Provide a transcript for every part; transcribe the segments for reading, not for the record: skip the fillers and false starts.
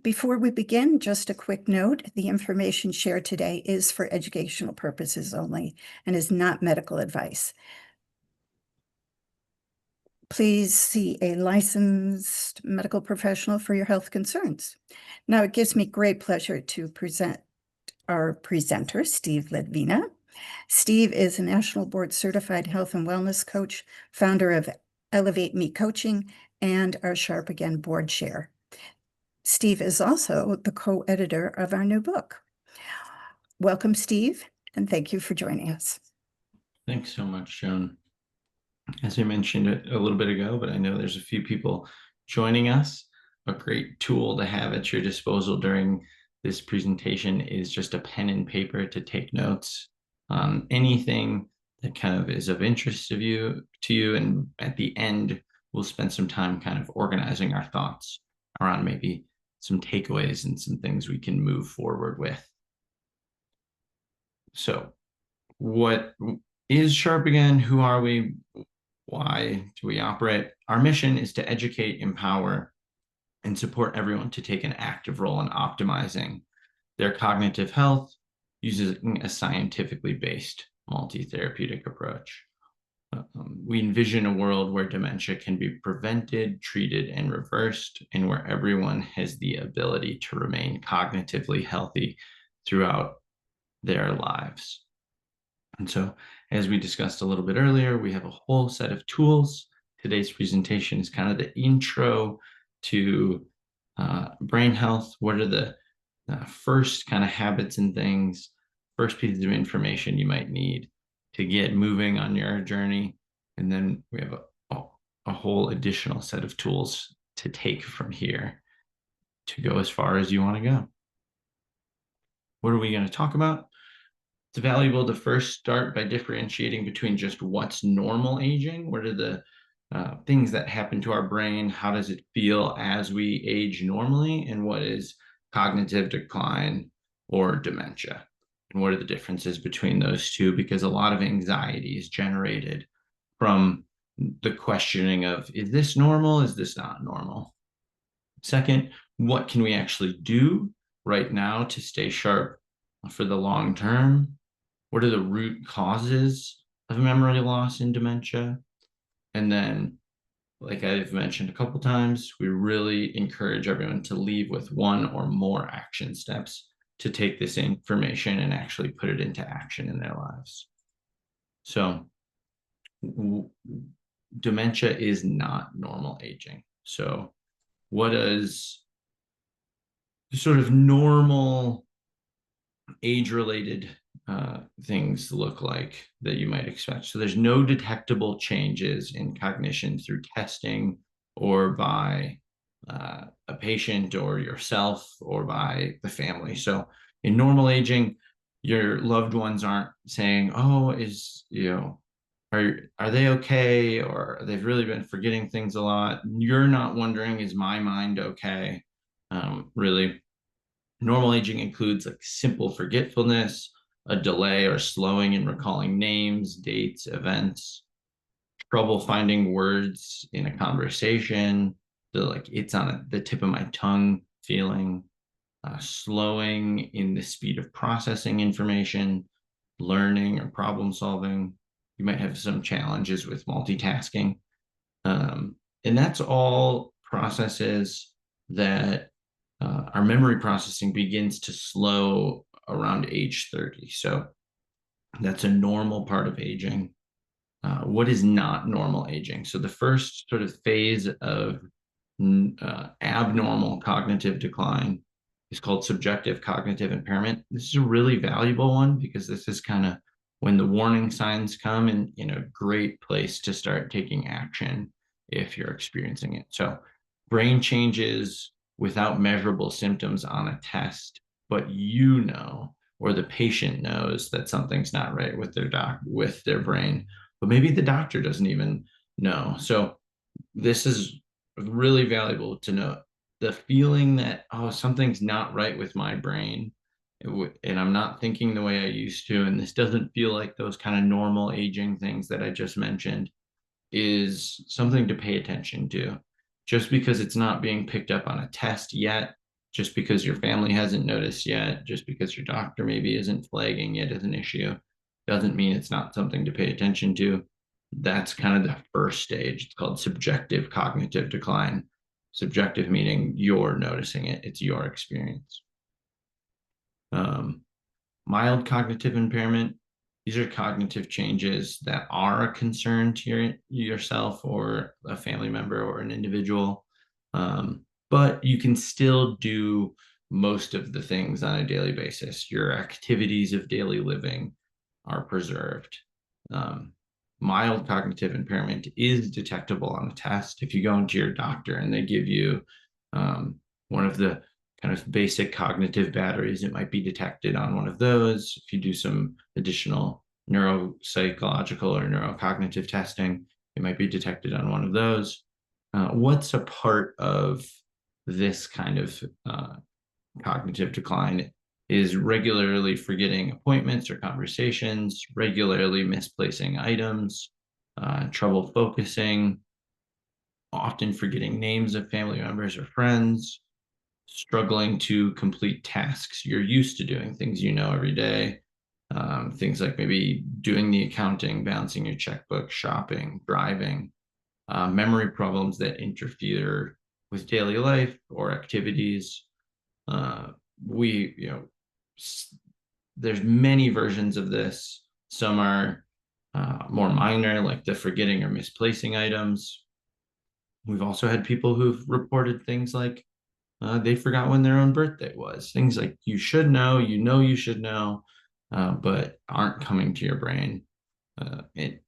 Before we begin, just a quick note. The information shared today is for educational purposes only and is not medical advice. Please see a licensed medical professional for your health concerns. Now, it gives me great pleasure to present our presenter, Steve Ledvina. Steve is a national board certified health and wellness coach, founder of Elevate Me Coaching, and our Sharp Again board chair. Steve is also the co-editor of our new book. Welcome, Steve, and thank you for joining us. Thanks so much, Joan. As I mentioned a little bit ago, but I know there's a few people joining us. A great tool to have at your disposal during this presentation is just a pen and paper to take notes on anything that kind of is of interest to you. And at the end, we'll spend some time kind of organizing our thoughts around maybe some takeaways and some things we can move forward with. So what is Sharp Again? Who are we? Why do we operate? Our mission is to educate, empower, and support everyone to take an active role in optimizing their cognitive health using a scientifically based multi-therapeutic approach. We envision a world where dementia can be prevented, treated, and reversed, and where everyone has the ability to remain cognitively healthy throughout their lives. And so, as we discussed a little bit earlier, we have a whole set of tools. Today's presentation is kind of the intro to brain health. What are the first kind of habits and things, first pieces of information you might need to get moving on your journey? And then we have a whole additional set of tools to take from here to go as far as you want to go. What are we going to talk about? It's valuable to first start by differentiating between just what's normal aging. What are the things that happen to our brain? How does it feel as we age normally? And what is cognitive decline or dementia? And what are the differences between those two? Because a lot of anxiety is generated from the questioning of, is this normal? Is this not normal? Second, what can we actually do right now to stay sharp for the long term? What are the root causes of memory loss in dementia? And then, like I've mentioned a couple times, we really encourage everyone to leave with one or more action steps to take this information and actually put it into action in their lives. So dementia is not normal aging. So what does sort of normal age-related things look like that you might expect? So there's no detectable changes in cognition through testing or by a patient or yourself or by the family. So in normal aging, your loved ones aren't saying, oh, are they okay? Or they've really been forgetting things a lot. You're not wondering, is my mind okay? Really, normal aging includes like simple forgetfulness, a delay or slowing in recalling names, dates, events, trouble finding words in a conversation, it's on the tip of my tongue feeling, slowing in the speed of processing information, learning or problem solving. You might have some challenges with multitasking. And that's all processes that our memory processing begins to slow around age 30. So that's a normal part of aging. What is not normal aging? So the first sort of phase of abnormal cognitive decline is called subjective cognitive impairment. This is a really valuable one because this is kind of when the warning signs come and in a great place to start taking action if you're experiencing it. So brain changes without measurable symptoms on a test, but or the patient knows that something's not right with their brain, but maybe the doctor doesn't even know. So this is really valuable to know. The feeling that, oh, something's not right with my brain, and I'm not thinking the way I used to, and this doesn't feel like those kind of normal aging things that I just mentioned, is something to pay attention to. Just because it's not being picked up on a test yet Just because your family hasn't noticed yet, just because your doctor maybe isn't flagging it as an issue, doesn't mean it's not something to pay attention to. That's kind of the first stage. It's called subjective cognitive decline. Subjective meaning you're noticing it, it's your experience. Mild cognitive impairment, these are cognitive changes that are a concern to yourself or a family member or an individual. But you can still do most of the things on a daily basis. Your activities of daily living are preserved. Mild cognitive impairment is detectable on a test. If you go into your doctor and they give you one of the kind of basic cognitive batteries, it might be detected on one of those. If you do some additional neuropsychological or neurocognitive testing, it might be detected on one of those. What's a part of this kind of cognitive decline is regularly forgetting appointments or conversations, regularly misplacing items, trouble focusing, often forgetting names of family members or friends, struggling to complete tasks you're used to doing, things you know every day, things like maybe doing the accounting, balancing your checkbook, shopping, driving, memory problems that interfere with daily life or activities. There's many versions of this. Some are more minor, like the forgetting or misplacing items. We've also had people who've reported things like they forgot when their own birthday was. Things like you should know, you should know, but aren't coming to your brain. It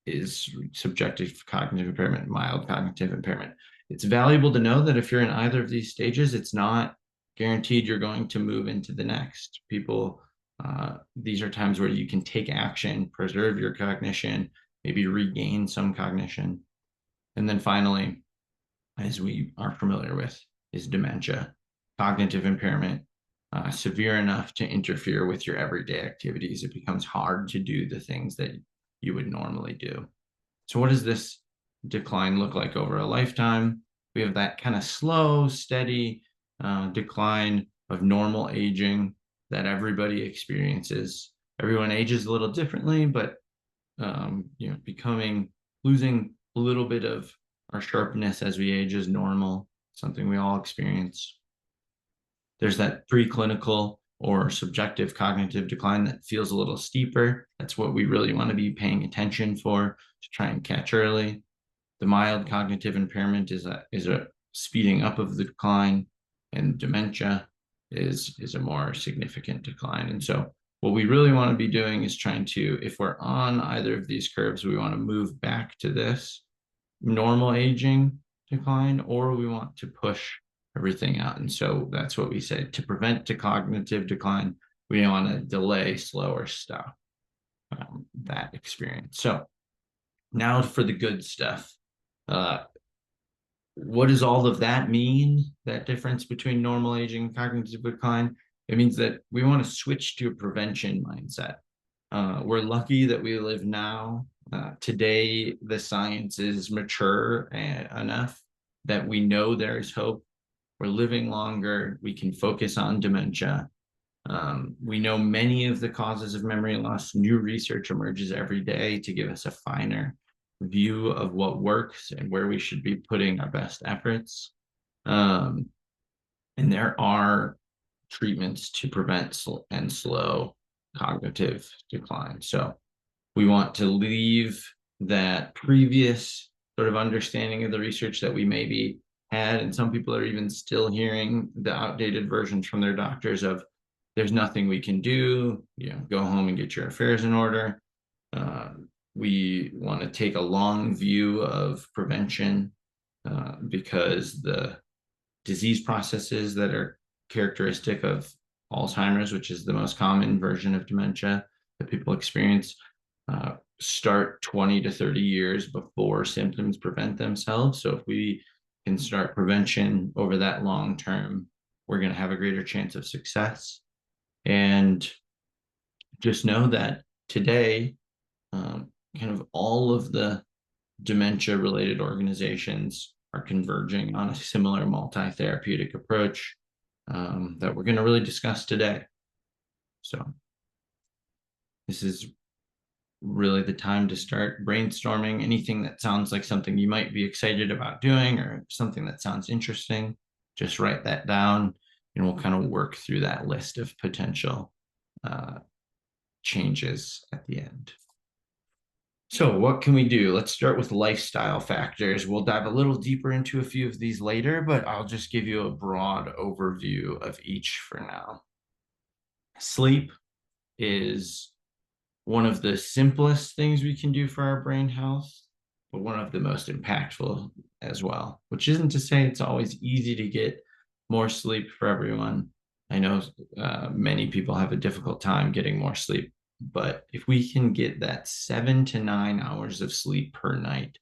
is subjective cognitive impairment, mild cognitive impairment. It's valuable to know that if you're in either of these stages, it's not guaranteed you're going to move into the next. These are times where you can take action, preserve your cognition, maybe regain some cognition. And then finally, as we are familiar with, is dementia, cognitive impairment, severe enough to interfere with your everyday activities. It becomes hard to do the things that you would normally do. So what does this decline look like over a lifetime? We have that kind of slow, steady decline of normal aging that everybody experiences. Everyone ages a little differently, but losing a little bit of our sharpness as we age is normal, something we all experience. There's that preclinical or subjective cognitive decline that feels a little steeper. That's what we really want to be paying attention for to try and catch early. The mild cognitive impairment is a speeding up of the decline, and dementia is a more significant decline. And so what we really want to be doing is trying to, if we're on either of these curves, we want to move back to this normal aging decline, or we want to push everything out. And so that's what we say. To prevent the cognitive decline, we want to delay, slow, or stop that experience. So now for the good stuff. What does all of that mean? That difference between normal aging and cognitive decline? It means that we want to switch to a prevention mindset. We're lucky that we live now. Today, the science is mature enough that we know there is hope. We're living longer. We can focus on dementia. We know many of the causes of memory loss. New research emerges every day to give us a finer view of what works and where we should be putting our best efforts. And there are treatments to prevent and slow cognitive decline. So we want to leave that previous sort of understanding of the research that we maybe had, and some people are even still hearing the outdated versions from their doctors of there's nothing we can do, go home and get your affairs in order. We want to take a long view of prevention because the disease processes that are characteristic of Alzheimer's, which is the most common version of dementia that people experience, start 20 to 30 years before symptoms present themselves. So if we can start prevention over that long term, we're going to have a greater chance of success. And just know that today, kind of all of the dementia related organizations are converging on a similar multi-therapeutic approach that we're going to really discuss today. So this is really the time to start brainstorming anything that sounds like something you might be excited about doing or something that sounds interesting. Just write that down and we'll kind of work through that list of potential changes at the end. So what can we do? Let's start with lifestyle factors. We'll dive a little deeper into a few of these later, but I'll just give you a broad overview of each for now. Sleep is one of the simplest things we can do for our brain health, but one of the most impactful as well, which isn't to say it's always easy to get more sleep for everyone. I know many people have a difficult time getting more sleep, but if we can get that 7 to 9 hours of sleep per night,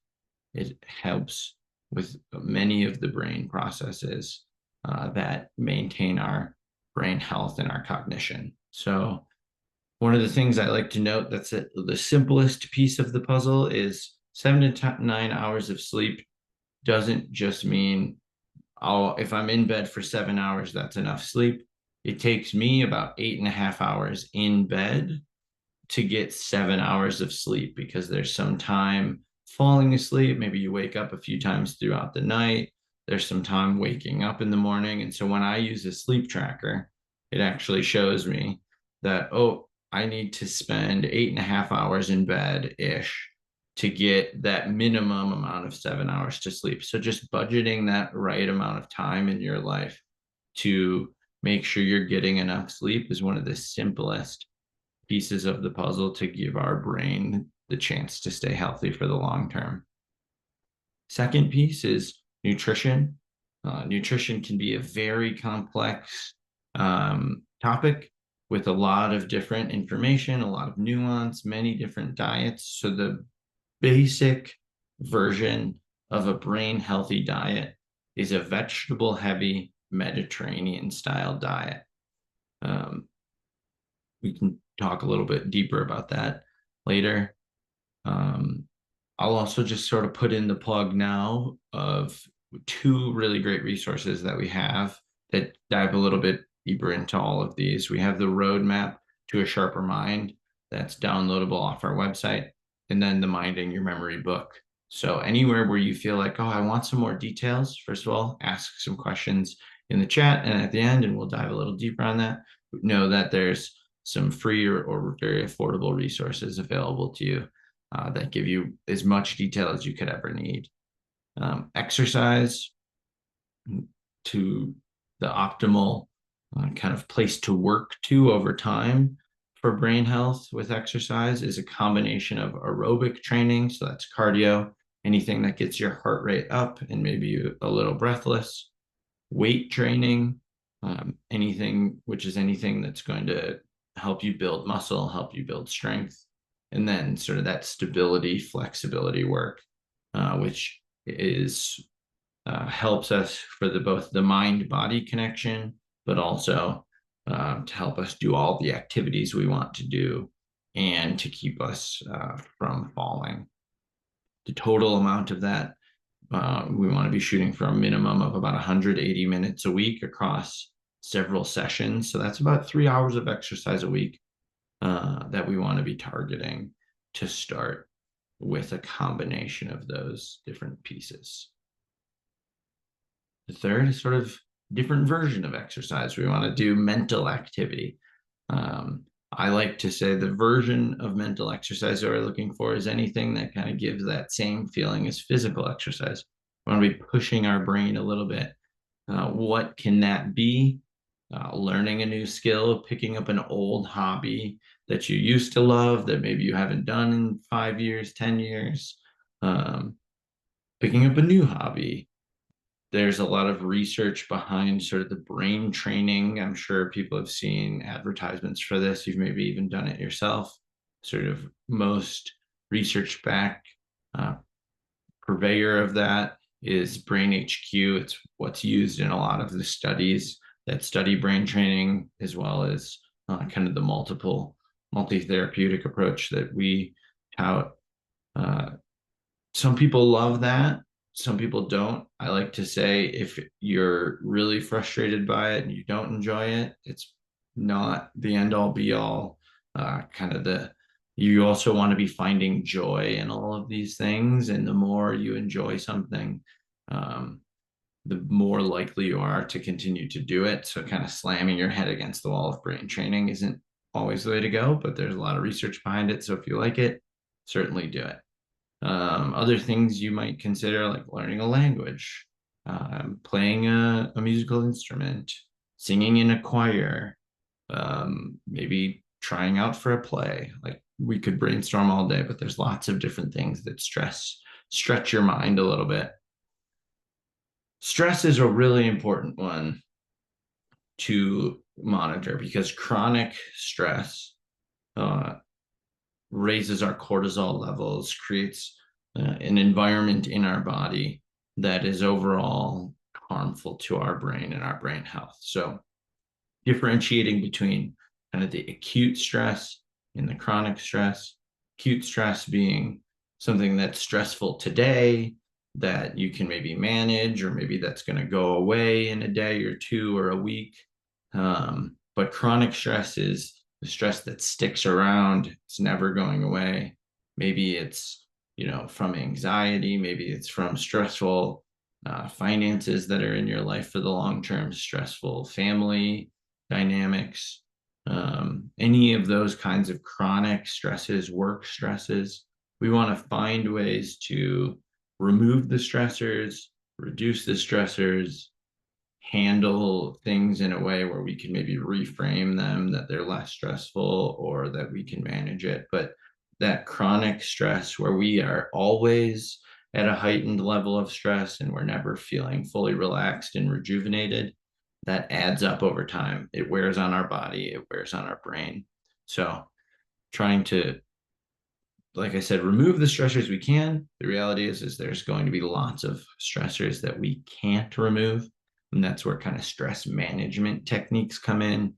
it helps with many of the brain processes that maintain our brain health and our cognition. So one of the things I like to note that's the simplest piece of the puzzle is 7 to 9 hours of sleep doesn't just mean, oh, if I'm in bed for 7 hours, that's enough sleep. It takes me about 8.5 hours in bed to get 7 hours of sleep because there's some time falling asleep. Maybe you wake up a few times throughout the night. There's some time waking up in the morning. And so when I use a sleep tracker, it actually shows me that, oh, I need to spend 8.5 hours in bed-ish to get that minimum amount of 7 hours to sleep. So just budgeting that right amount of time in your life to make sure you're getting enough sleep is one of the simplest pieces of the puzzle to give our brain the chance to stay healthy for the long term. Second piece is nutrition. Nutrition can be a very complex topic with a lot of different information, a lot of nuance, many different diets. So the basic version of a brain healthy diet is a vegetable heavy Mediterranean style diet. We can talk a little bit deeper about that later. I'll also just sort of put in the plug now of 2 really great resources that we have that dive a little bit deeper into all of these. We have the roadmap to a sharper mind that's downloadable off our website, and then the Minding Your Memory book. So anywhere where you feel like, oh, I want some more details, first of all, ask some questions in the chat and at the end, and we'll dive a little deeper on that. Know that there's some free or very affordable resources available to you that give you as much detail as you could ever need. Exercise to the optimal kind of place to work to over time for brain health with exercise is a combination of aerobic training, so that's cardio, anything that gets your heart rate up and maybe a little breathless, weight training, anything that's going to help you build muscle, help you build strength, and then sort of that stability, flexibility work, which is helps us for both the mind-body connection, but also to help us do all the activities we want to do and to keep us from falling. The total amount of that, we want to be shooting for a minimum of about 180 minutes a week across several sessions. So that's about 3 hours of exercise a week that we want to be targeting to start with a combination of those different pieces. The third is sort of different version of exercise. We want to do mental activity. I like to say the version of mental exercise that we're looking for is anything that kind of gives that same feeling as physical exercise. We want to be pushing our brain a little bit. What can that be? Learning a new skill, picking up an old hobby that you used to love that maybe you haven't done in 5 years, 10 years, picking up a new hobby. There's a lot of research behind sort of the brain training. I'm sure people have seen advertisements for this. You've maybe even done it yourself. Sort of most research-backed purveyor of that is Brain HQ. It's what's used in a lot of the studies that study brain training, as well as kind of the multi-therapeutic approach that we tout. Some people love that. some people don't. I like to say if you're really frustrated by it and you don't enjoy it, it's not the end all be all. Kind of you also want to be finding joy in all of these things. And the more you enjoy something, um, the more likely you are to continue to do it. So kind of slamming your head against the wall of brain training isn't always the way to go, but there's a lot of research behind it. So if you like it, certainly do it. Other things you might consider, like learning a language, playing a musical instrument, singing in a choir, maybe trying out for a play. Like we could brainstorm all day, but there's lots of different things that stretch your mind a little bit. Stress is a really important one to monitor because chronic stress uh, raises our cortisol levels, creates an environment in our body that is overall harmful to our brain and our brain health. So, differentiating between kind of the acute stress and the chronic stress, acute stress being something that's stressful today that you can maybe manage, or maybe that's going to go away in a day or two or a week. But chronic stress is the stress that sticks around, it's never going away. Maybe it's, from anxiety, maybe it's from stressful finances that are in your life for the long term, stressful family dynamics, any of those kinds of chronic stresses, work stresses. We want to find ways to remove the stressors, reduce the stressors, handle things in a way where we can maybe reframe them that they're less stressful or that we can manage it. But that chronic stress where we are always at a heightened level of stress and we're never feeling fully relaxed and rejuvenated, that adds up over time. It wears on our body, it wears on our brain. So trying to, like I said, remove the stressors we can. The reality is there's going to be lots of stressors that we can't remove. And that's where kind of stress management techniques come in.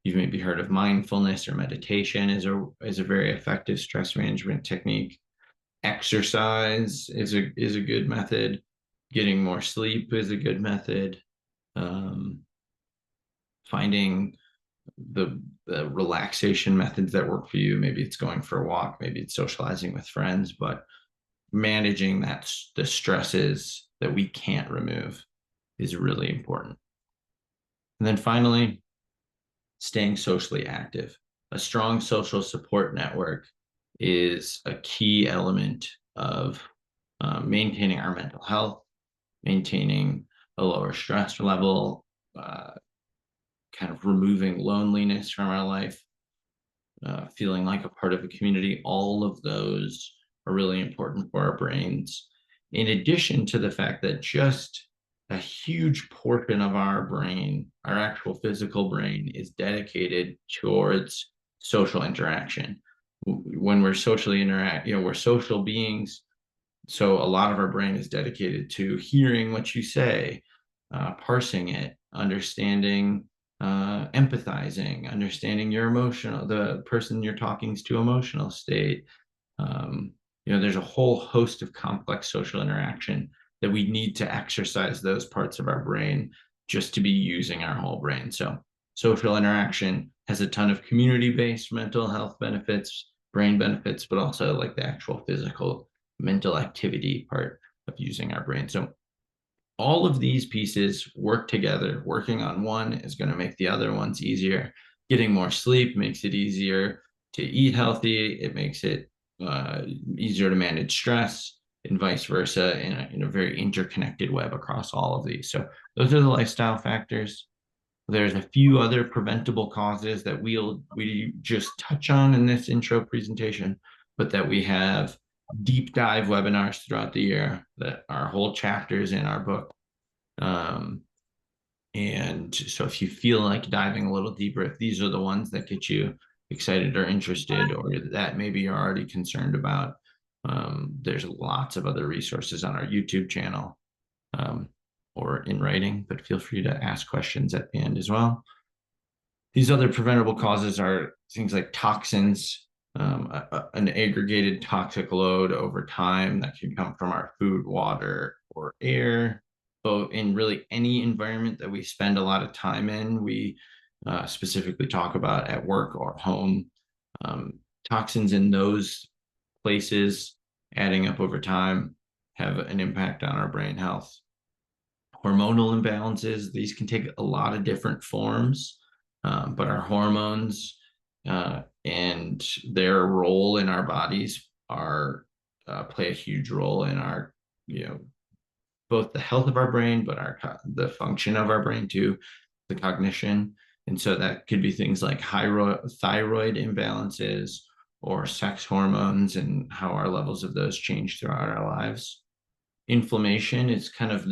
You've maybe heard of mindfulness or meditation is a very effective stress management technique. Exercise is a good method. Getting more sleep is a good method. Finding the relaxation methods that work for you. Maybe it's going for a walk, maybe it's socializing with friends, but managing the stresses that we can't remove is really important. And then finally, staying socially active. A strong social support network is a key element of maintaining our mental health, maintaining a lower stress level, kind of removing loneliness from our life, feeling like a part of a community. All of those are really important for our brains. In addition to the fact that just a huge portion of our brain, our actual physical brain, is dedicated towards social interaction. When we're we're social beings. So a lot of our brain is dedicated to hearing what you say, parsing it, understanding, empathizing, understanding the person you're talking to emotional state. There's a whole host of complex social interaction that we need to exercise those parts of our brain just to be using our whole brain. So social interaction has a ton of community-based mental health benefits, brain benefits, but also like the actual physical mental activity part of using our brain. So all of these pieces work together. Working on one is going to make the other ones easier. Getting more sleep makes it easier to eat healthy. It makes it easier to manage stress, and vice versa, in a very interconnected web across all of these. So those are the lifestyle factors. There's a few other preventable causes that we just touch on in this intro presentation, but that we have deep dive webinars throughout the year that are whole chapters in our book. And so if you feel like diving a little deeper, if these are the ones that get you excited or interested, or that maybe you're already concerned about, there's lots of other resources on our YouTube channel, or in writing, but feel free to ask questions at the end as well. These other preventable causes are things like toxins, an aggregated toxic load over time that can come from our food, water, or air, both in really any environment that we spend a lot of time in. We specifically talk about at work or home. Toxins in those places adding up over time have an impact on our brain health. Hormonal imbalances, these can take a lot of different forms, but our hormones and their role in our bodies are play a huge role in our, both the health of our brain, but the function of our brain too, the cognition. And so that could be things like thyroid imbalances or sex hormones and how our levels of those change throughout our lives. Inflammation is kind of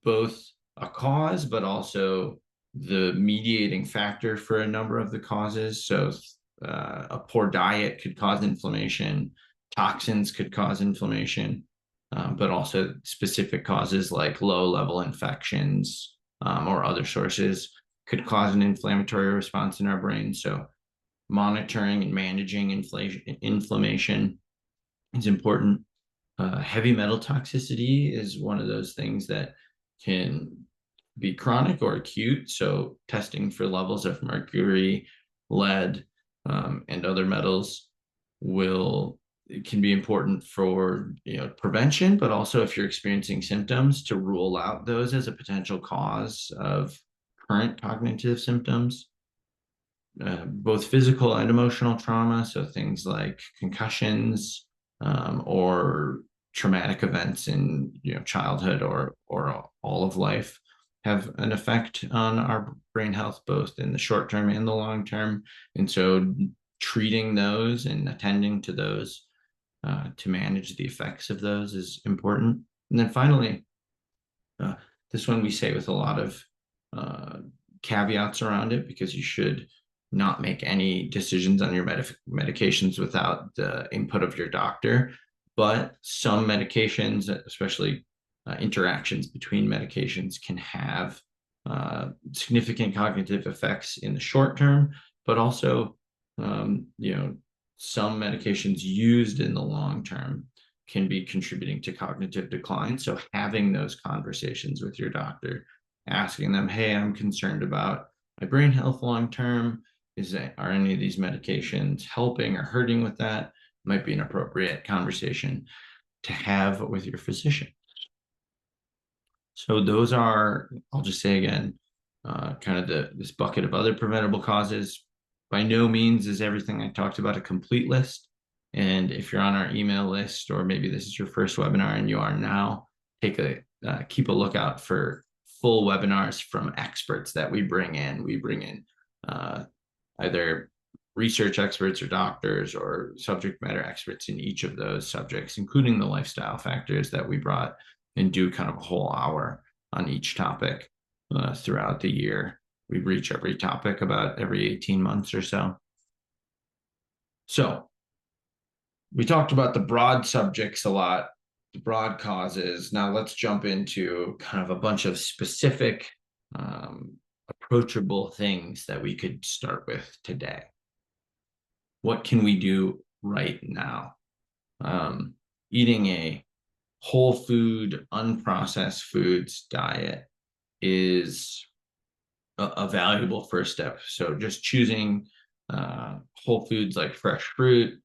both a cause, but also the mediating factor for a number of the causes. So a poor diet could cause inflammation, toxins could cause inflammation, but also specific causes like low-level infections or other sources could cause an inflammatory response in our brain. So monitoring and managing inflammation is important. Heavy metal toxicity is one of those things that can be chronic or acute. So testing for levels of mercury, lead, and other metals can be important for prevention, but also if you're experiencing symptoms, to rule out those as a potential cause of current cognitive symptoms. Both physical and emotional trauma, so things like concussions or traumatic events in childhood or all of life, have an effect on our brain health, both in the short term and the long term. And so treating those and attending to those to manage the effects of those is important. And then finally, this one we say with a lot of caveats around it, because you should not make any decisions on your medications without the input of your doctor. But some medications, especially interactions between medications, can have significant cognitive effects in the short term, but also, some medications used in the long term can be contributing to cognitive decline. So having those conversations with your doctor, asking them, hey, I'm concerned about my brain health long term. Are any of these medications helping or hurting with that? Might be an appropriate conversation to have with your physician. So those are, I'll just say again, kind of this bucket of other preventable causes. By no means is everything I talked about a complete list. And if you're on our email list, or maybe this is your first webinar and you are now, keep a lookout for full webinars from experts that we bring in. We bring in either research experts or doctors or subject matter experts in each of those subjects, including the lifestyle factors that we brought, and do kind of a whole hour on each topic throughout the year. We reach every topic about every 18 months or so. So we talked about the broad subjects a lot, the broad causes. Now let's jump into kind of a bunch of specific approachable things that we could start with today. What can we do right now? Eating a whole food, unprocessed foods diet is a valuable first step. So just choosing whole foods like fresh fruit,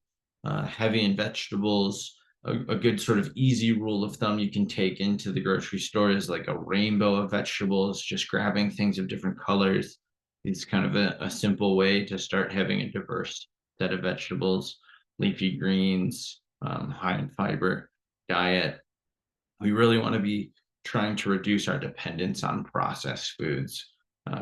heavy in vegetables. A good sort of easy rule of thumb you can take into the grocery store is like a rainbow of vegetables, just grabbing things of different colors. It's kind of a simple way to start having a diverse set of vegetables, leafy greens, high in fiber diet. We really want to be trying to reduce our dependence on processed foods.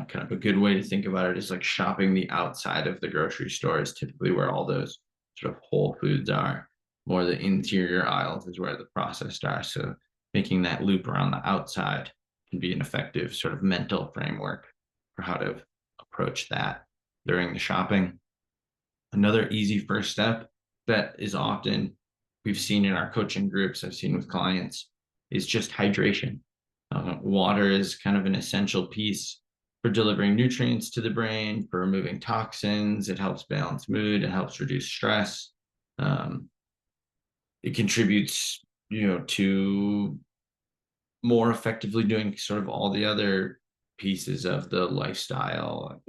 Kind of a good way to think about it is like shopping the outside of the grocery store is typically where all those sort of whole foods are. More the interior aisles is where the processed are. So making that loop around the outside can be an effective sort of mental framework for how to approach that during the shopping. Another easy first step that is often we've seen in our coaching groups, I've seen with clients, is just hydration. Water is kind of an essential piece for delivering nutrients to the brain, for removing toxins. It helps balance mood. It helps reduce stress. It contributes, to more effectively doing sort of all the other pieces of the lifestyle.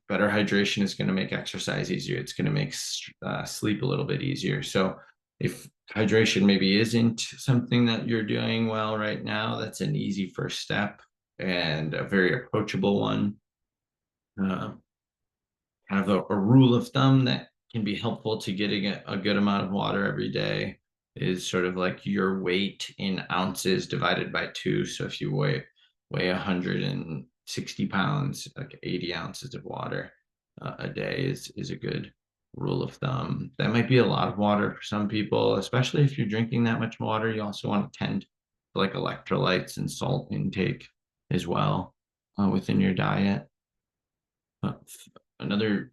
Better hydration is going to make exercise easier. It's going to make sleep a little bit easier. So if hydration maybe isn't something that you're doing well right now, that's an easy first step and a very approachable one. Kind of a rule of thumb that can be helpful to getting a good amount of water every day is sort of like your weight in ounces divided by 2. So if you weigh 160 pounds, like 80 ounces of water a day is a good rule of thumb. That might be a lot of water for some people, especially if you're drinking that much water. You also want to tend to like electrolytes and salt intake as well within your diet. Another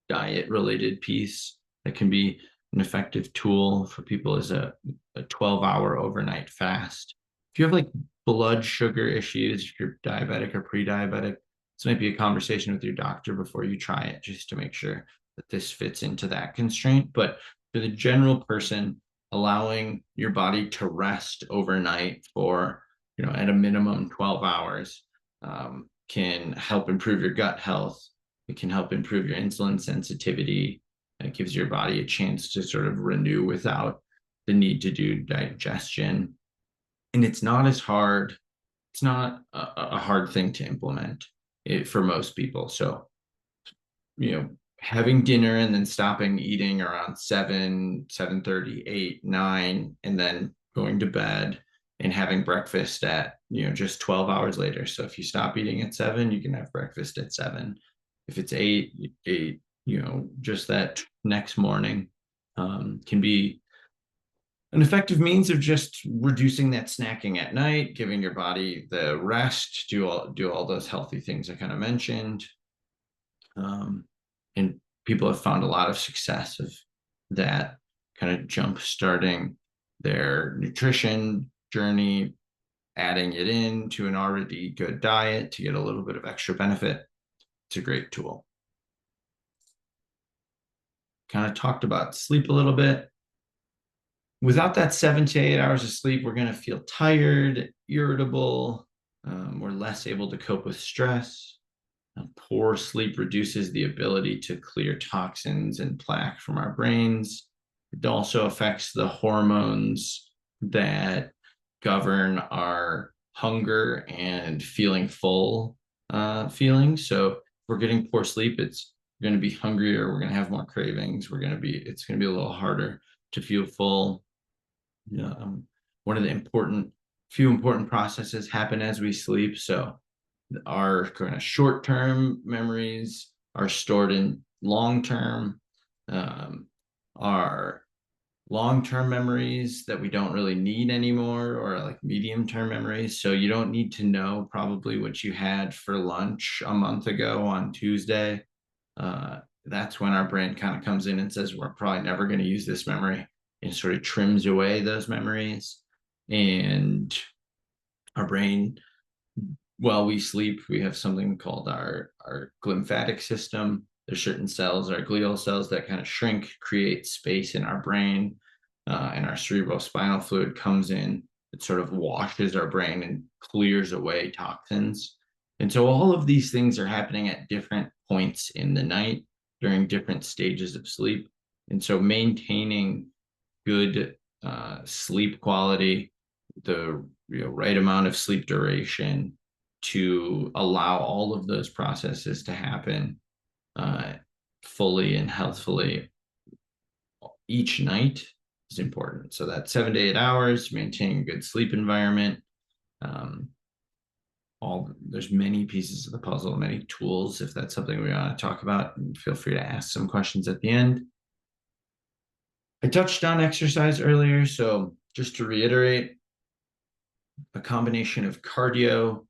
diet related piece that can be an effective tool for people is a 12-hour overnight fast. If you have like blood sugar issues, if you're diabetic or pre-diabetic, this might be a conversation with your doctor before you try it, just to make sure that this fits into that constraint. But for the general person, allowing your body to rest overnight for, at a minimum 12 hours can help improve your gut health. It can help improve your insulin sensitivity. It gives your body a chance to sort of renew without the need to do digestion. And it's not as hard. It's not a hard thing to implement for most people. So, having dinner and then stopping eating around 7, 7:30, 8, 9, and then going to bed and having breakfast at, just 12 hours later. So if you stop eating at 7, you can have breakfast at 7. If it's 8, just that next morning can be an effective means of just reducing that snacking at night, giving your body the rest, do all those healthy things I kind of mentioned. And people have found a lot of success of that, kind of jump starting their nutrition journey, adding it into an already good diet to get a little bit of extra benefit. It's a great tool. Kind of talked about sleep a little bit. Without that 7 to 8 hours of sleep, we're going to feel tired, irritable. We're less able to cope with stress. Poor sleep reduces the ability to clear toxins and plaque from our brains. It also affects the hormones that govern our hunger and feeling full feelings. So if we're getting poor sleep, it's going to be hungrier. We're going to have more cravings. It's going to be a little harder to feel full. One of the few important processes happen as we sleep. So our kind of short-term memories are stored in long-term. Our long-term memories that we don't really need anymore, or like medium-term memories. So you don't need to know probably what you had for lunch a month ago on Tuesday. That's when our brain kind of comes in and says, we're probably never going to use this memory, and sort of trims away those memories. And our brain, while we sleep, we have something called our glymphatic system. There's certain cells, our glial cells, that kind of shrink, create space in our brain, and our cerebral spinal fluid comes in. It sort of washes our brain and clears away toxins. And so all of these things are happening at different points in the night during different stages of sleep. And so maintaining good sleep quality, the right amount of sleep duration to allow all of those processes to happen fully and healthfully each night is important. So that 7 to 8 hours, maintaining a good sleep environment. There's many pieces of the puzzle, many tools. If that's something we want to talk about, feel free to ask some questions at the end. I touched on exercise earlier, so just to reiterate, a combination of cardio,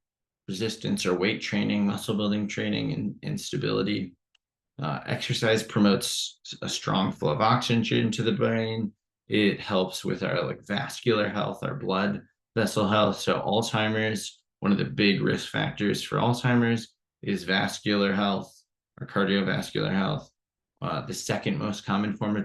resistance or weight training, muscle building training, and stability. Exercise promotes a strong flow of oxygen to the brain. It helps with our vascular health, our blood vessel health. So Alzheimer's, one of the big risk factors for Alzheimer's is vascular health or cardiovascular health. The second most common form of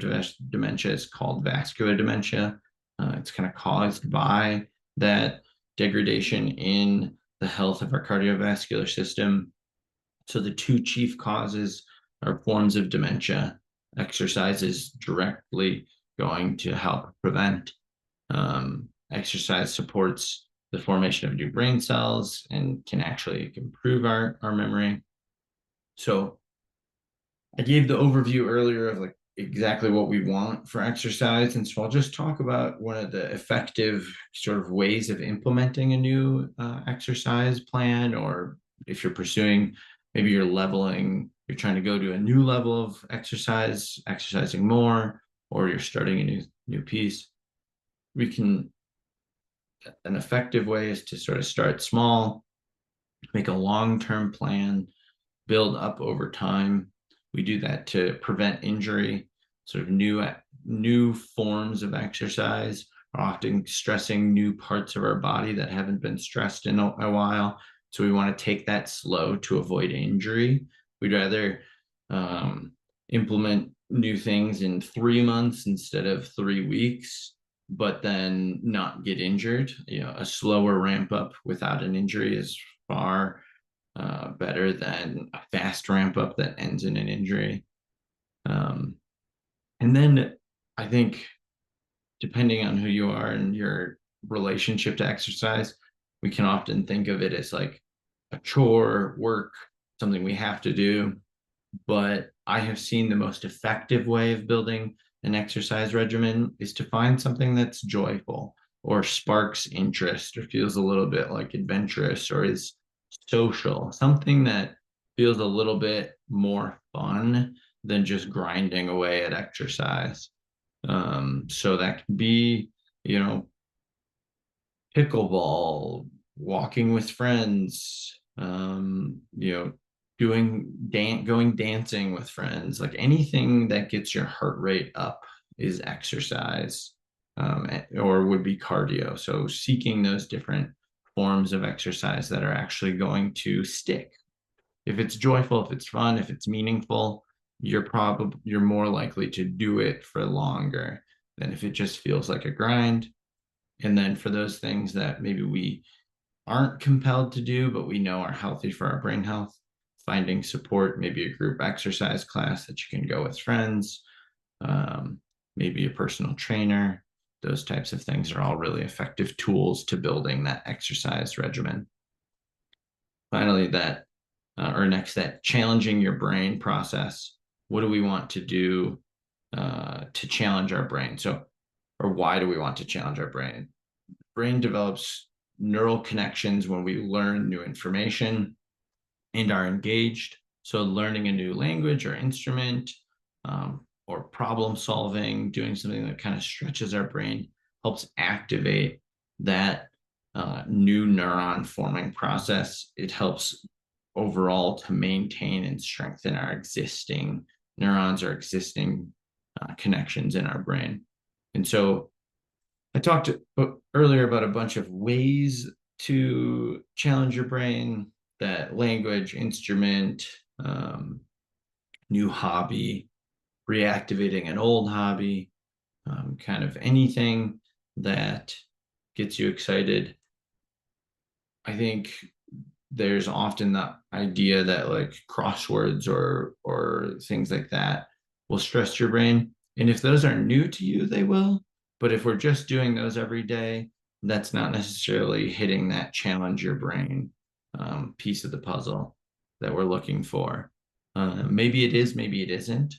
dementia is called vascular dementia. It's kind of caused by that degradation in the health of our cardiovascular system. So the two chief causes are forms of dementia. Exercise is directly going to help prevent. Exercise supports the formation of new brain cells and can actually improve our memory. So I gave the overview earlier of like exactly what we want for exercise. And so I'll just talk about one of the effective sort of ways of implementing a new exercise plan, or if you're pursuing, maybe you're leveling, you're trying to go to a new level of exercise, exercising more, or you're starting a new piece. An effective way is to sort of start small, make a long-term plan, build up over time. We do that to prevent injury. Sort of new forms of exercise are often stressing new parts of our body that haven't been stressed in a while. So we want to take that slow to avoid injury. We'd rather implement new things in 3 months instead of 3 weeks, but then not get injured. A slower ramp up without an injury is far better than a fast ramp up that ends in an injury. And then I think, depending on who you are and your relationship to exercise, we can often think of it as like a chore, work, something we have to do. But I have seen the most effective way of building an exercise regimen is to find something that's joyful or sparks interest or feels a little bit like adventurous or is social, something that feels a little bit more fun than just grinding away at exercise. So that can be, you know, pickleball, walking with friends, going dancing with friends, like anything that gets your heart rate up is exercise, or would be cardio. So seeking those different forms of exercise that are actually going to stick. If it's joyful, if it's fun, if it's meaningful, you're more likely to do it for longer than if it just feels like a grind. And then for those things that maybe we aren't compelled to do, but we know are healthy for our brain health, finding support, maybe a group exercise class that you can go with friends, maybe a personal trainer, those types of things are all really effective tools to building that exercise regimen. Finally, that challenging your brain process. What do we want to do to challenge our brain? Or why do we want to challenge our brain? Brain develops neural connections when we learn new information and are engaged. So learning a new language or instrument, or problem solving, doing something that kind of stretches our brain, helps activate that new neuron forming process. It helps overall to maintain and strengthen our existing neurons or existing connections in our brain. And so I talked earlier about a bunch of ways to challenge your brain: that language, instrument, new hobby, reactivating an old hobby, kind of anything that gets you excited. I think there's often the idea that like crosswords or things like that will stress your brain. And if those are new to you, they will. But if we're just doing those every day, that's not necessarily hitting that challenge your brain piece of the puzzle that we're looking for. Maybe it is, maybe it isn't.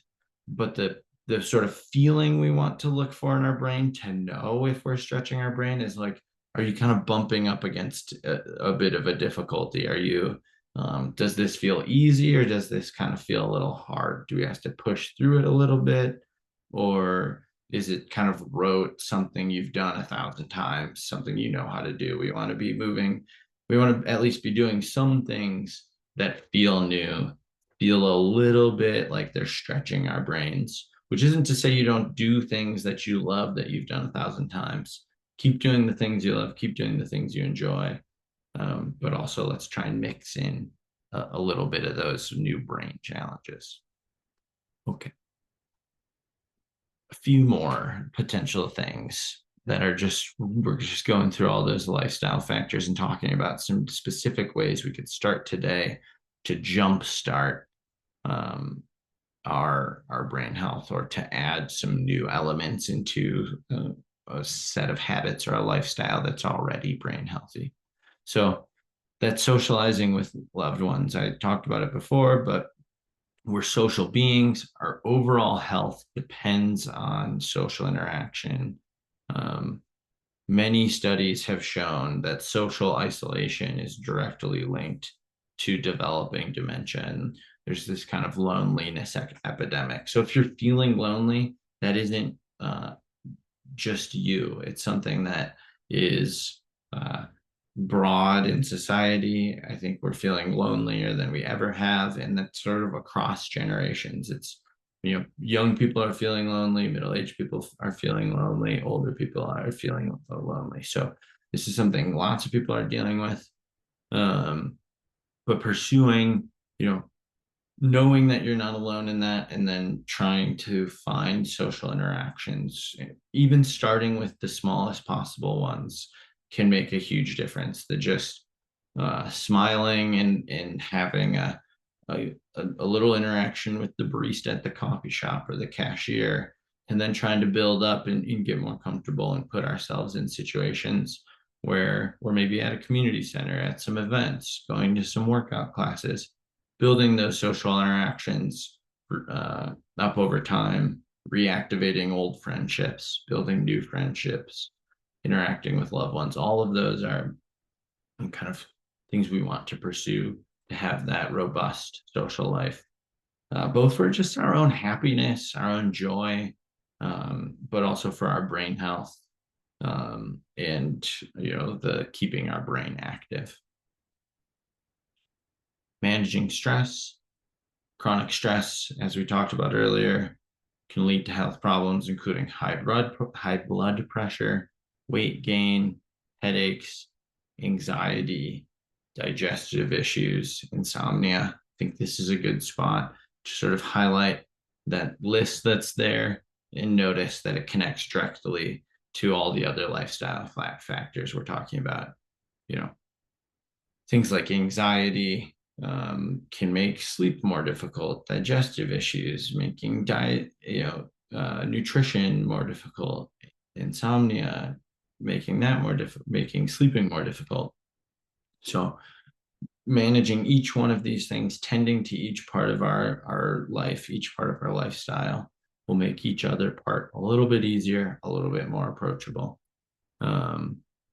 But the sort of feeling we want to look for in our brain to know if we're stretching our brain is like, are you kind of bumping up against a bit of a difficulty? Does this feel easy, or does this kind of feel a little hard? Do we have to push through it a little bit? Or is it kind of rote, something you've done 1,000 times, something you know how to do? We want to be moving. We want to at least be doing some things that feel new, feel a little bit like they're stretching our brains, which isn't to say you don't do things that you love that you've done 1,000 times. Keep doing the things you love, keep doing the things you enjoy. But also let's try and mix in a little bit of those new brain challenges. Okay. A few more potential things. that are we're just going through all those lifestyle factors and talking about some specific ways we could start today to jumpstart our brain health, or to add some new elements into a set of habits or a lifestyle that's already brain healthy. So that's socializing with loved ones. I talked about it before, but we're social beings. Our overall health depends on social interaction. Many studies have shown that social isolation is directly linked to developing dementia. And there's this kind of loneliness epidemic. So if you're feeling lonely, that isn't just you. It's something that is broad in society. I think we're feeling lonelier than we ever have, and that's sort of across generations. It's, young people are feeling lonely, middle-aged people are feeling lonely, older people are feeling lonely. So this is something lots of people are dealing with. But pursuing, knowing that you're not alone in that, and then trying to find social interactions, even starting with the smallest possible ones, can make a huge difference. That just smiling and having a little interaction with the barista at the coffee shop or the cashier, and then trying to build up and get more comfortable and put ourselves in situations where we're maybe at a community center, at some events, going to some workout classes, building those social interactions up over time, reactivating old friendships, building new friendships, interacting with loved ones. All of those are kind of things we want to pursue to have that robust social life, both for just our own happiness, our own joy, but also for our brain health, and the keeping our brain active. Managing stress. Chronic stress, as we talked about earlier, can lead to health problems, including high blood pressure, weight gain, headaches, anxiety, digestive issues, insomnia. I think this is a good spot to sort of highlight that list that's there and notice that it connects directly to all the other lifestyle factors we're talking about. Things like anxiety can make sleep more difficult, digestive issues, making diet, nutrition more difficult, insomnia, making that more difficult, making sleeping more difficult. So managing each one of these things, tending to each part of our life, each part of our lifestyle, will make each other part a little bit easier, a little bit more approachable.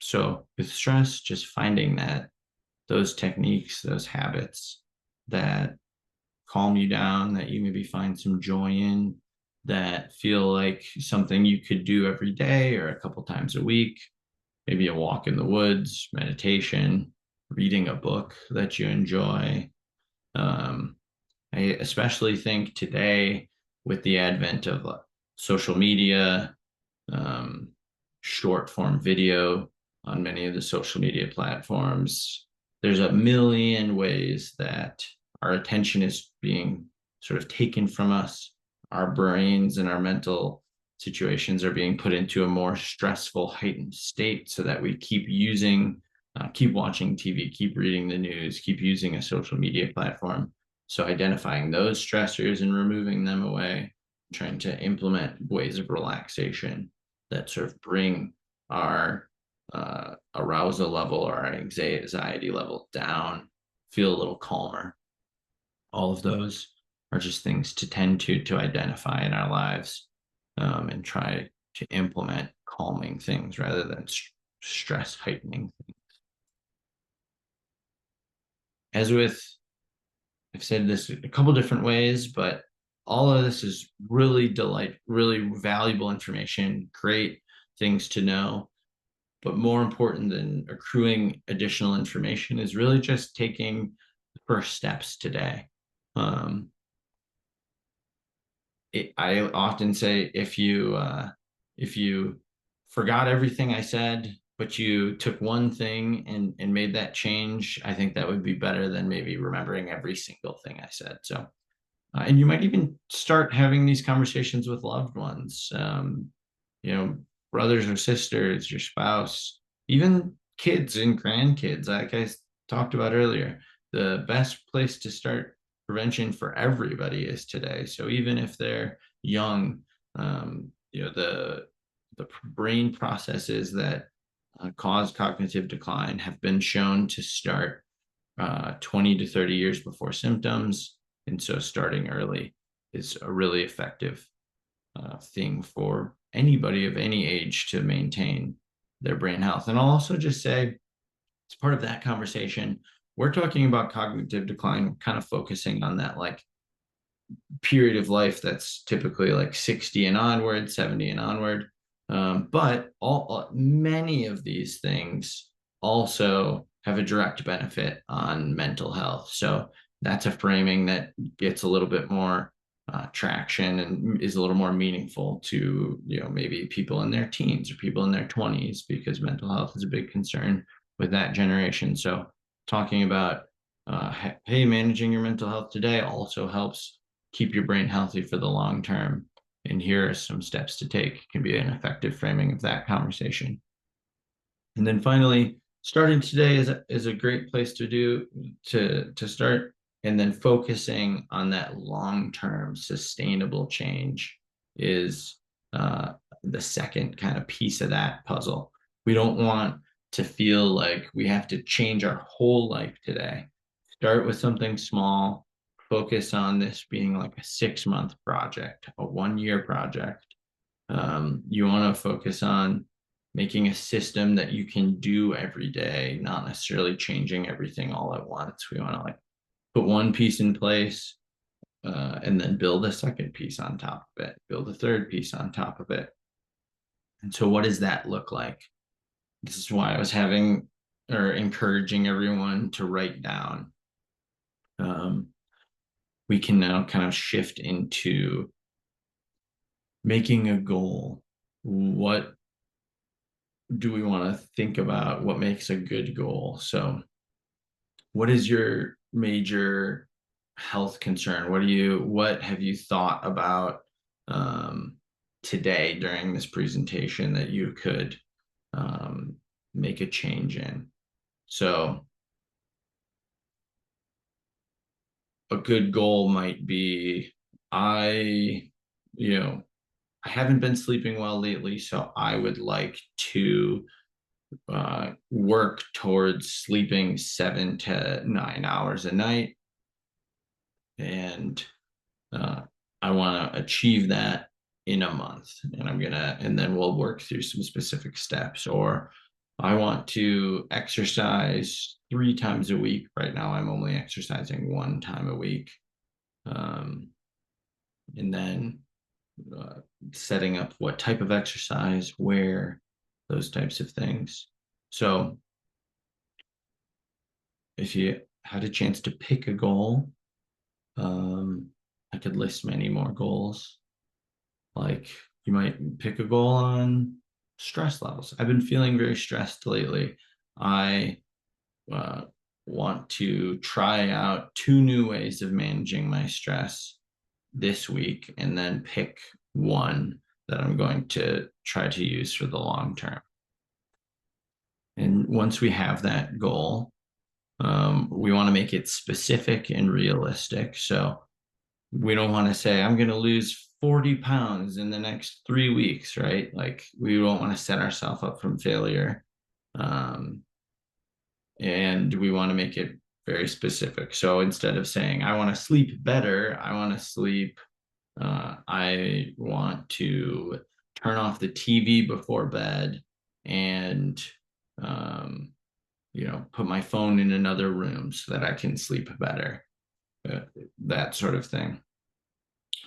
So with stress, just finding those techniques, those habits that calm you down, that you maybe find some joy in, that feel like something you could do every day or a couple times a week, maybe a walk in the woods, meditation, reading a book that you enjoy. I especially think today, with the advent of social media, short form video on many of the social media platforms, there's a million ways that our attention is being sort of taken from us. Our brains and our mental situations are being put into a more stressful, heightened state, so that we keep watching TV, keep reading the news, keep using a social media platform. So identifying those stressors and removing them away, trying to implement ways of relaxation that sort of bring our arousal level or our anxiety level down, feel a little calmer. All of those are just things to tend to identify in our lives, and try to implement calming things rather than stress heightening things. I've said this a couple different ways, but all of this is really really valuable information, great things to know. But more important than accruing additional information is really just taking the first steps today. I often say, if you forgot everything I said, but you took one thing and made that change, I think that would be better than maybe remembering every single thing I said. So, and you might even start having these conversations with loved ones. brothers or sisters, your spouse, even kids and grandkids, like I talked about earlier. The best place to start prevention for everybody is today. So even if they're young, the brain processes that cause cognitive decline have been shown to start 20 to 30 years before symptoms. And so starting early is a really effective thing for anybody of any age to maintain their brain health. And I'll also just say, as part of that conversation, we're talking about cognitive decline, kind of focusing on that like period of life that's typically like 60 and onward, 70 and onward. But many of these things also have a direct benefit on mental health. So that's a framing that gets a little bit more traction and is a little more meaningful to, maybe people in their teens or people in their 20s, because mental health is a big concern with that generation. So talking about hey, managing your mental health today also helps keep your brain healthy for the long term. And here are some steps to take, can be an effective framing of that conversation. And then finally, starting today is a great place to start, and then focusing on that long-term sustainable change is the second kind of piece of that puzzle. We don't want to feel like we have to change our whole life today. Start with something small, focus on this being like a 6-month project, a 1-year project. You want to focus on making a system that you can do every day, not necessarily changing everything all at once. We want to like put one piece in place and then build a second piece on top of it, build a third piece on top of it. And so what does that look like? This is why I was encouraging everyone to write down. We can now kind of shift into making a goal. What do we want to think about? What makes a good goal? So what is your major health concern? What have you thought about today during this presentation that you could make a change in? So a good goal might be, I haven't been sleeping well lately, so I would like to work towards sleeping 7 to 9 hours a night. And I want to achieve that in a month. And then we'll work through some specific steps. Or I want to exercise 3 times a week. Right now, I'm only exercising 1 time a week. And then setting up what type of exercise, where, those types of things. So if you had a chance to pick a goal, I could list many more goals. Like you might pick a goal on stress levels. I've been feeling very stressed lately. I want to try out 2 new ways of managing my stress this week, and then pick one that I'm going to try to use for the long term. And once we have that goal, we want to make it specific and realistic. So we don't want to say, I'm going to lose 40 pounds in the next 3 weeks, right? Like we don't want to set ourselves up from failure. And we want to make it very specific. So instead of saying, I want to sleep better, I want to turn off the TV before bed and, put my phone in another room so that I can sleep better, that sort of thing.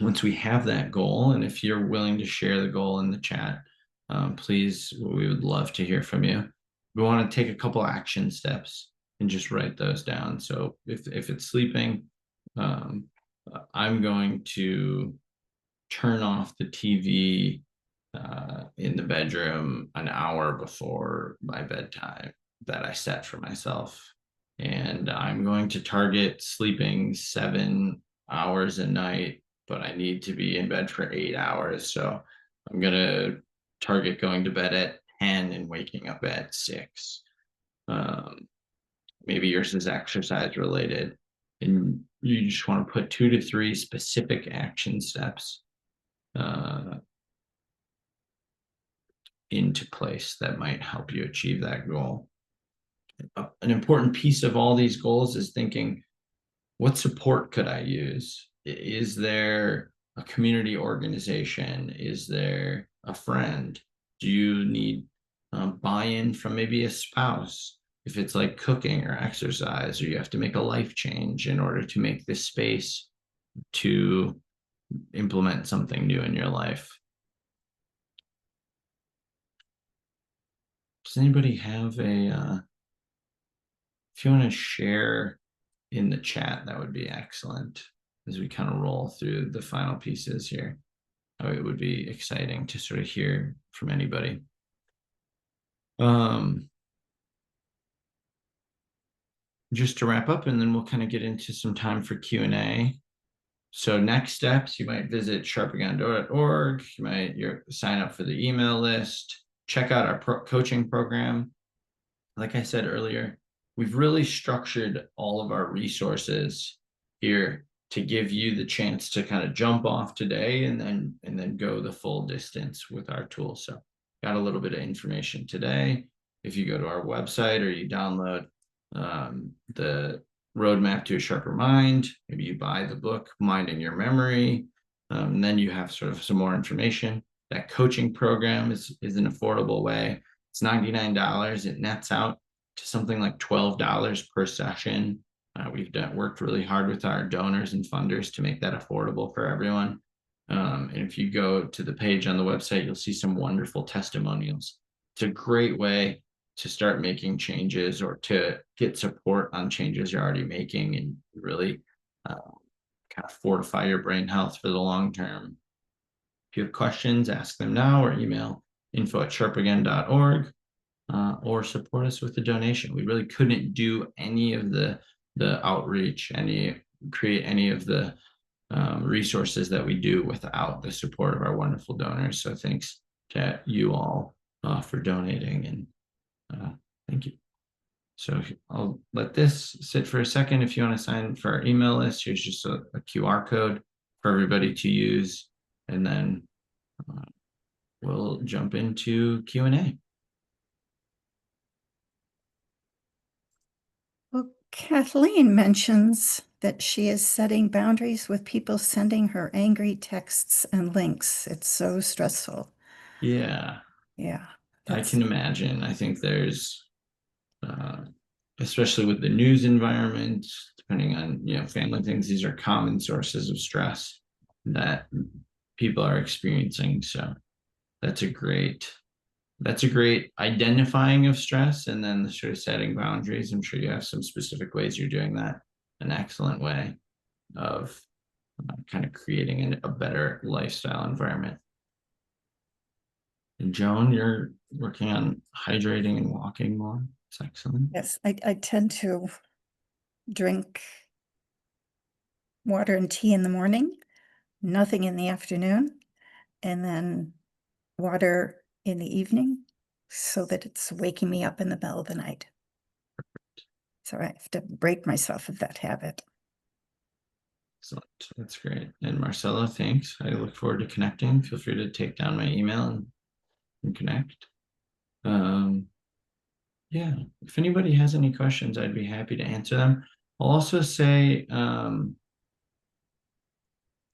Once we have that goal, and if you're willing to share the goal in the chat, please, we would love to hear from you. We want to take a couple action steps and just write those down. So if it's sleeping, I'm going to turn off the TV in the bedroom an hour before my bedtime that I set for myself. And I'm going to target sleeping 7 hours a night, but I need to be in bed for 8 hours. So I'm going to target going to bed at 10 and waking up at 6. Maybe yours is exercise related, and you just want to put 2 to 3 specific action steps into place that might help you achieve that goal. An important piece of all these goals is thinking, what support could I use? Is there a community organization? Is there a friend? Do you need buy-in from maybe a spouse? If it's like cooking or exercise, or you have to make a life change in order to make this space to implement something new in your life. Does anybody have if you want to share in the chat, that would be excellent as we kind of roll through the final pieces here. It would be exciting to sort of hear from anybody. Just to wrap up, and then we'll kind of get into some time for Q&A. So next steps, you might visit sharpagain.org. You might sign up for the email list, check out our coaching program. Like I said earlier, we've really structured all of our resources here to give you the chance to kind of jump off today and then go the full distance with our tools. So got a little bit of information today. If you go to our website or you download the Roadmap to a Sharper Mind, maybe you buy the book Minding Your Memory, and then you have sort of some more information. That coaching program is an affordable way. It's $99. It nets out to something like $12 per session. We've worked really hard with our donors and funders to make that affordable for everyone. And if you go to the page on the website, you'll see some wonderful testimonials. It's a great way to start making changes or to get support on changes you're already making and really kind of fortify your brain health for the long term. If you have questions, ask them now or email info@sharpagain.org or support us with a donation. We really couldn't do any of the outreach, create any of the resources that we do without the support of our wonderful donors. So thanks to you all for donating, and thank you. So I'll let this sit for a second. If you want to sign for our email list, here's just a QR code for everybody to use, and then we'll jump into Q&A. Well, Kathleen mentions that she is setting boundaries with people sending her angry texts and links. It's so stressful. Yeah. Yeah. I can imagine. I think there's, especially with the news environment, depending on, family things, these are common sources of stress that people are experiencing. So that's a great identifying of stress, and then the sort of setting boundaries. I'm sure you have some specific ways you're doing that. An excellent way of kind of creating a better lifestyle environment. And Joan, you're working on hydrating and walking more. It's excellent. Yes, I tend to drink water and tea in the morning, nothing in the afternoon, and then water in the evening so that it's waking me up in the middle of the night. So I have to break myself of that habit. Excellent. That's great. And Marcella, thanks. I look forward to connecting. Feel free to take down my email and connect. Yeah, if anybody has any questions, I'd be happy to answer them. I'll also say,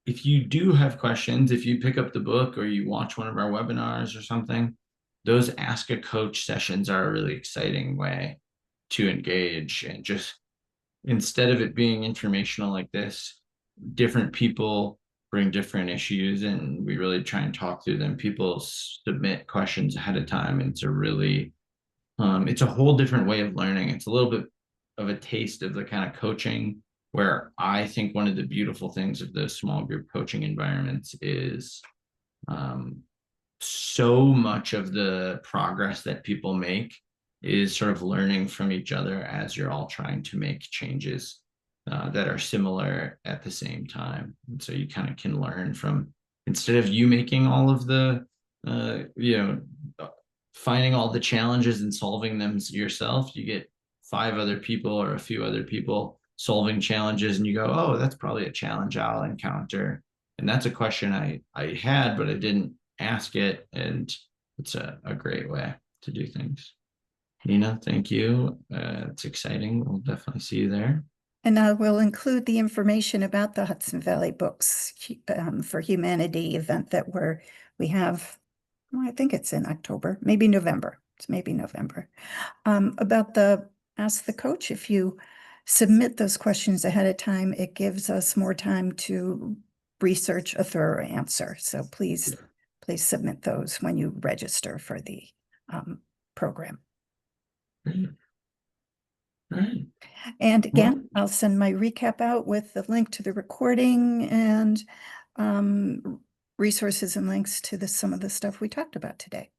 if you do have questions, if you pick up the book or you watch one of our webinars or something, those Ask a Coach sessions are a really exciting way to engage. And just instead of it being informational like this, different people bring different issues and we really try and talk through them. People submit questions ahead of time, and it's a really it's a whole different way of learning. It's a little bit of a taste of the kind of coaching where I think one of the beautiful things of those small group coaching environments is so much of the progress that people make is sort of learning from each other as you're all trying to make changes that are similar at the same time. And so you kind of can learn from, instead of you making all of the you know, finding all the challenges and solving them yourself. You get 5 other people or a few other people solving challenges, and you go, oh, that's probably a challenge I'll encounter. And that's a question I had, but I didn't ask it. And it's a great way to do things. Nina, thank you. It's exciting. We'll definitely see you there. And I will include the information about the Hudson Valley Books for Humanity event that we have. Well, I think it's in October, maybe November. It's maybe November. About the Ask the Coach, if you submit those questions ahead of time, it gives us more time to research a thorough answer. So please submit those when you register for the program. Great. All right. And again, Well, I'll send my recap out with the link to the recording and resources and links to some of the stuff we talked about today.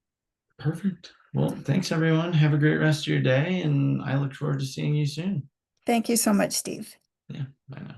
perfect. Well, thanks everyone. Have a great rest of your day, and I look forward to seeing you soon. Thank you so much, Steve. Yeah, bye now.